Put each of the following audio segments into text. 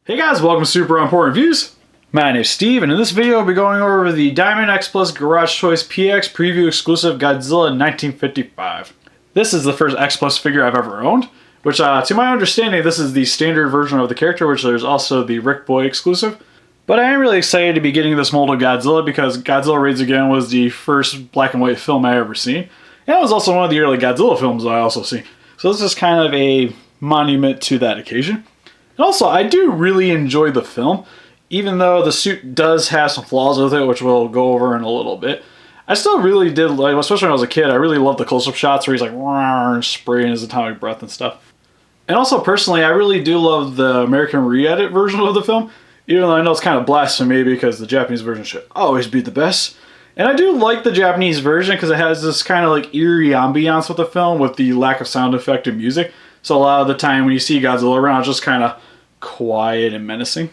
Hey guys, welcome to Super Important Reviews. My name is Steve, and in this video I'll be going over the Diamond X Plus Garage Toys PX Preview Exclusive Godzilla 1955. This is the first X Plus figure I've ever owned, which to my understanding this is the standard version of the character, which there's also the Rick Boy exclusive. But I am really excited to be getting this mold of Godzilla because Godzilla Raids Again was the first black and white film I ever seen. And it was also one of the early Godzilla films I also seen. So this is kind of a monument to that occasion. And also, I do really enjoy the film, even though the suit does have some flaws with it, which we'll go over in a little bit. I still really did like, especially when I was a kid, I really loved the close-up shots where he's like spraying his atomic breath and stuff. And also, personally, I really do love the American re-edit version of the film, even though I know it's kind of blasphemy because the Japanese version should always be the best. And I do like the Japanese version because it has this kind of like eerie ambiance with the film with the lack of sound effect and music. So a lot of the time when you see Godzilla around, it's just kind of quiet and menacing.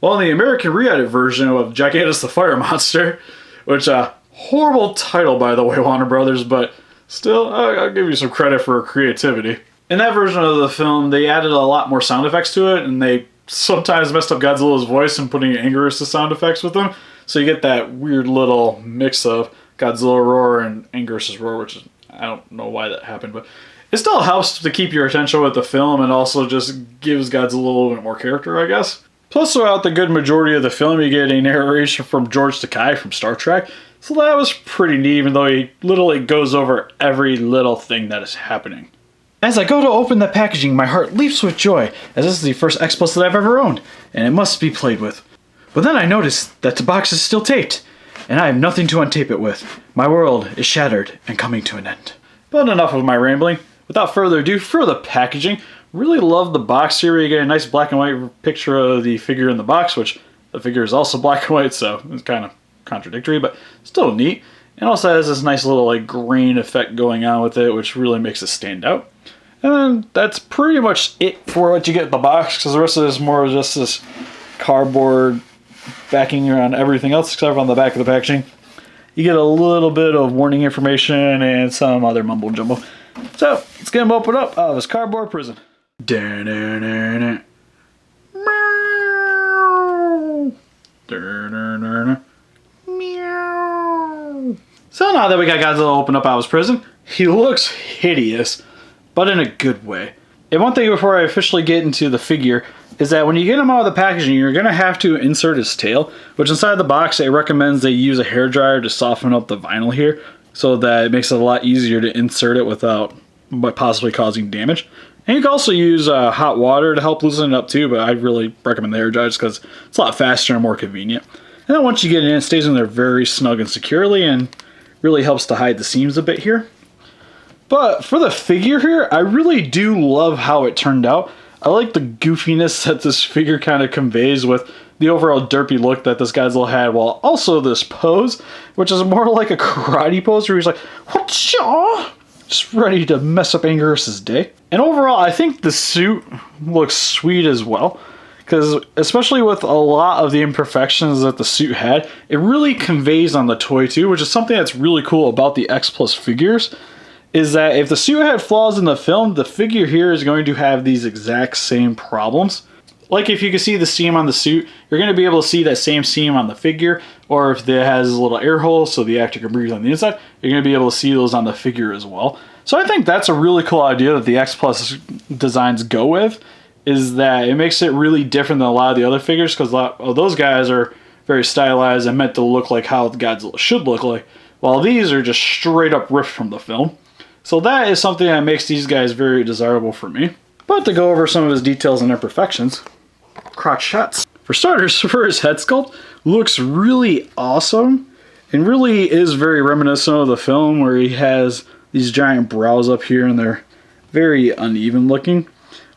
Well, in the American re-edit version of Gigantus the Fire Monster, which horrible title by the way, Warner Brothers, but still, I'll give you some credit for creativity. In that version of the film, they added a lot more sound effects to it, and they sometimes messed up Godzilla's voice and putting Anguirus' sound effects with them. So you get that weird little mix of Godzilla roar and Anguirus' roar, which is, I don't know why that happened, but it still helps to keep your attention with the film and also just gives Godzilla a little bit more character, I guess. Plus, throughout the good majority of the film, you get a narration from George Takei from Star Trek. So that was pretty neat, even though he literally goes over every little thing that is happening. As I go to open the packaging, my heart leaps with joy, as this is the first X Plus that I've ever owned, and it must be played with. But then I notice that the box is still taped, and I have nothing to untape it with. My world is shattered and coming to an end. But enough of my rambling. Without further ado, for the packaging, really love the box here. You get a nice black and white picture of the figure in the box, which the figure is also black and white, so it's kind of contradictory, but still neat. And also has this nice little like grain effect going on with it, which really makes it stand out. And that's pretty much it for what you get in the box, because the rest of this is more just this cardboard backing around everything else except on the back of the packaging. You get a little bit of warning information and some other mumbo jumbo. So, let's get him opened up out of his cardboard prison. So now that we got Godzilla opened up out of his prison, he looks hideous, but in a good way. And one thing before I officially get into the figure is that when you get him out of the packaging, you're going to have to insert his tail, which inside the box it recommends they use a hairdryer to soften up the vinyl here, so that it makes it a lot easier to insert it without possibly causing damage. And you can also use hot water to help loosen it up too, but I really recommend the hairdryer just because it's a lot faster and more convenient. And then once you get it in, it stays in there very snug and securely and really helps to hide the seams a bit here. But for the figure here, I really do love how it turned out. I like the goofiness that this figure kind of conveys with the overall derpy look that this Godzilla had, while also this pose, which is more like a karate pose where he's like, whatcha? Just ready to mess up Anguirus' day. And overall, I think the suit looks sweet as well, because especially with a lot of the imperfections that the suit had, it really conveys on the toy too, which is something that's really cool about the X Plus figures, is that if the suit had flaws in the film, the figure here is going to have these exact same problems. Like if you can see the seam on the suit, you're going to be able to see that same seam on the figure, or if it has a little air hole so the actor can breathe on the inside, you're going to be able to see those on the figure as well. So I think that's a really cool idea that the X Plus designs go with, is that it makes it really different than a lot of the other figures, because a lot of those guys are very stylized and meant to look like how Godzilla should look like, while these are just straight up ripped from the film. So that is something that makes these guys very desirable for me. But to go over some of his details and imperfections, crotch shots. For starters, for his head sculpt, looks really awesome and really is very reminiscent of the film, where he has these giant brows up here and they're very uneven looking.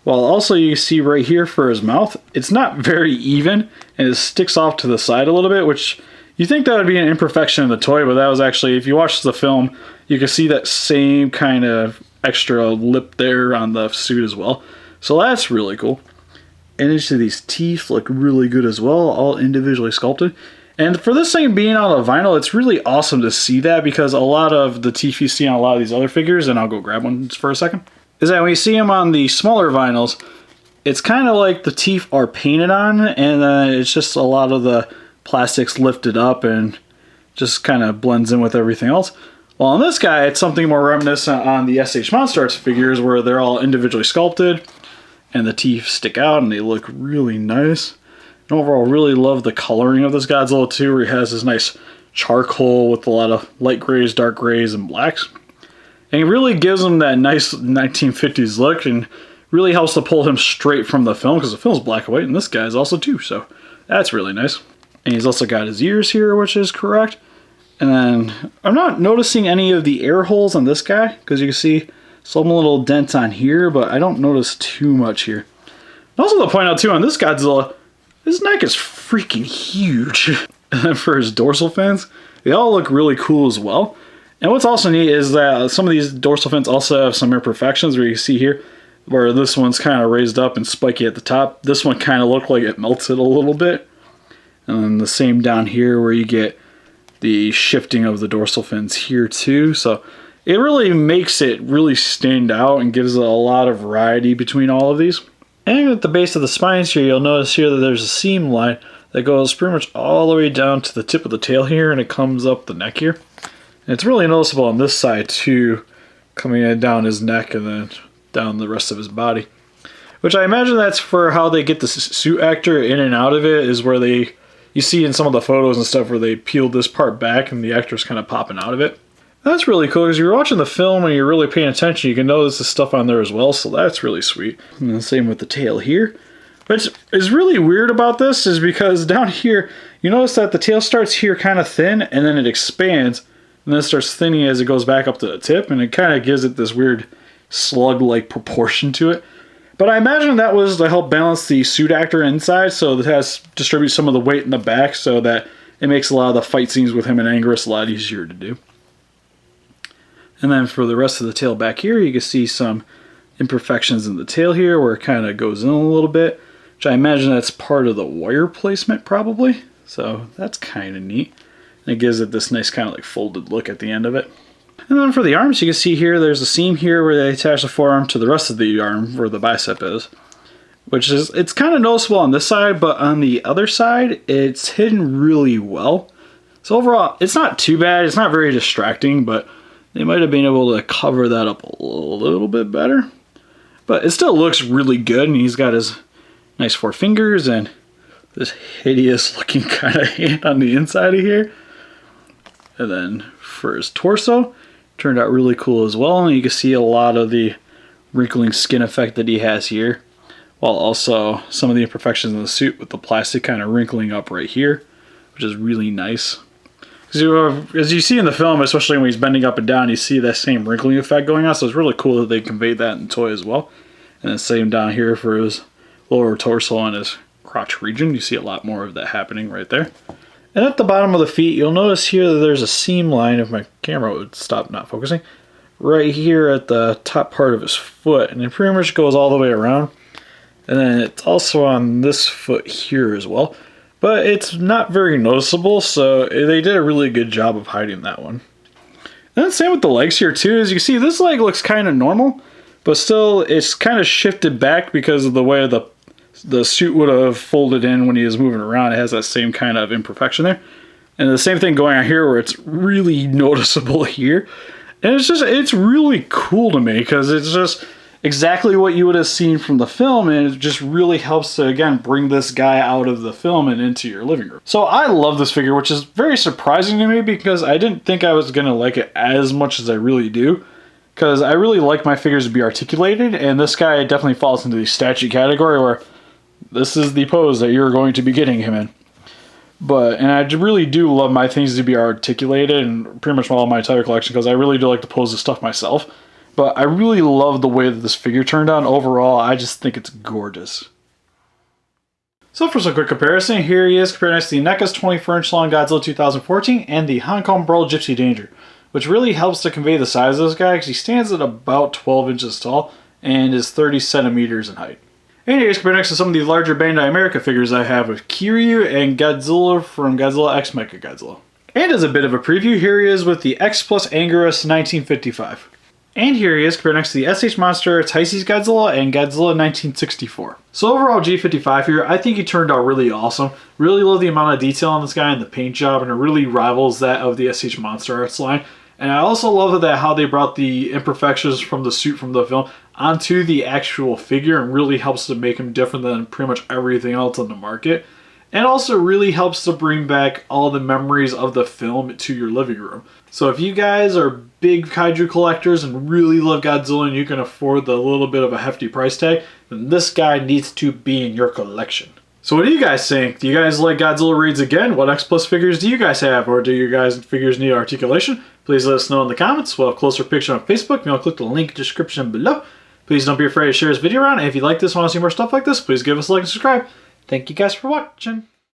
While also you see right here for his mouth, it's not very even and it sticks off to the side a little bit, which you think that would be an imperfection in the toy, but that was actually, if you watch the film, you can see that same kind of extra lip there on the suit as well. So that's really cool. And each of these teeth look really good as well, all individually sculpted. And for this thing being on a vinyl, it's really awesome to see that, because a lot of the teeth you see on a lot of these other figures, and I'll go grab one just for a second, is that when you see them on the smaller vinyls, it's kind of like the teeth are painted on, and then it's just a lot of the plastics lifted up and just kind of blends in with everything else. Well, on this guy, it's something more reminiscent on the SH Monster Arts figures where they're all individually sculpted and the teeth stick out and they look really nice. And overall, really love the coloring of this Godzilla too, where he has this nice charcoal with a lot of light grays, dark grays, and blacks. And it really gives him that nice 1950s look and really helps to pull him straight from the film because the film's black and white, and this guy's also too, so that's really nice. And he's also got his ears here, which is correct. And then I'm not noticing any of the air holes on this guy because you can see some little dents on here, but I don't notice too much here. And also to point out too on this Godzilla, his neck is freaking huge. And then for his dorsal fins, they all look really cool as well. And what's also neat is that some of these dorsal fins also have some imperfections where you can see here where this one's kind of raised up and spiky at the top. This one kind of looked like it melted a little bit. And then the same down here where you get the shifting of the dorsal fins here too. So it really makes it really stand out and gives it a lot of variety between all of these. And at the base of the spines here, you'll notice here that there's a seam line that goes pretty much all the way down to the tip of the tail here, and it comes up the neck here. And it's really noticeable on this side too, coming down his neck and then down the rest of his body. Which I imagine that's for how they get the suit actor in and out of it, is where you see in some of the photos and stuff where they peeled this part back and the actor's kind of popping out of it. That's really cool because you're watching the film and you're really paying attention, you can notice the stuff on there as well, so that's really sweet. And the same with the tail here. What is really weird about this is because down here, you notice that the tail starts here kind of thin and then it expands and then it starts thinning as it goes back up to the tip, and it kind of gives it this weird slug-like proportion to it. But I imagine that was to help balance the suit actor inside, so it has distribute some of the weight in the back so that it makes a lot of the fight scenes with him and Anguirus a lot easier to do. And then for the rest of the tail back here, you can see some imperfections in the tail here where it kind of goes in a little bit, which I imagine that's part of the wire placement probably. So that's kind of neat. And it gives it this nice kind of like folded look at the end of it. And then for the arms, you can see here, there's a seam here where they attach the forearm to the rest of the arm where the bicep is. Which is, it's kind of noticeable on this side, but on the other side, it's hidden really well. So overall, it's not too bad. It's not very distracting, but they might have been able to cover that up a little bit better. But it still looks really good, and he's got his nice 4 fingers and this hideous looking kind of hand on the inside of here. And then for his torso, turned out really cool as well, and you can see a lot of the wrinkling skin effect that he has here, while also some of the imperfections in the suit with the plastic kind of wrinkling up right here, which is really nice. As you see in the film, especially when he's bending up and down, you see that same wrinkling effect going on, so it's really cool that they conveyed that in toy as well. And then same down here for his lower torso and his crotch region, you see a lot more of that happening right there. And at the bottom of the feet, you'll notice here that there's a seam line, if my camera would stop not focusing, right here at the top part of his foot, and it pretty much goes all the way around. And then it's also on this foot here as well. But it's not very noticeable, so they did a really good job of hiding that one. And then same with the legs here too. As you can see, this leg looks kind of normal, but still it's kind of shifted back because of the way the suit would have folded in when he was moving around. It has that same kind of imperfection there. And the same thing going on here where it's really noticeable here. And it's really cool to me because it's just exactly what you would have seen from the film, and it just really helps to, again, bring this guy out of the film and into your living room. So I love this figure, which is very surprising to me because I didn't think I was going to like it as much as I really do, because I really like my figures to be articulated, and this guy definitely falls into the statue category where this is the pose that you're going to be getting him in. And I really do love my things to be articulated, and pretty much all my entire collection, because I really do like to pose the stuff myself. But I really love the way that this figure turned out. Overall, I just think it's gorgeous. So for some quick comparison, here he is compared next to the NECA's 24-inch long Godzilla 2014 and the Hong Kong Brawl Gypsy Danger, which really helps to convey the size of this guy because he stands at about 12 inches tall and is 30 centimeters in height. And here he is compared next to some of the larger Bandai America figures I have with Kiryu and Godzilla from Godzilla X Mechagodzilla. And as a bit of a preview, here he is with the X Plus Anguirus 1955. And here he is compared next to the SH Monster, Taisei's Godzilla, and Godzilla 1964. So overall, G55 here, I think he turned out really awesome. Really love the amount of detail on this guy and the paint job, and it really rivals that of the SH Monster Arts line. And I also love that how they brought the imperfections from the suit from the film onto the actual figure, and really helps to make him different than pretty much everything else on the market. And also really helps to bring back all the memories of the film to your living room. So if you guys are big kaiju collectors and really love Godzilla and you can afford the little bit of a hefty price tag, then this guy needs to be in your collection. So what do you guys think? Do you guys like Godzilla raids again? What X Plus figures do you guys have? Or do your guys' figures need articulation? Please let us know in the comments. We'll have a closer picture on Facebook. You'll click the link description below. Please don't be afraid to share this video around. And if you like this and want to see more stuff like this, please give us a like and subscribe. Thank you guys for watching.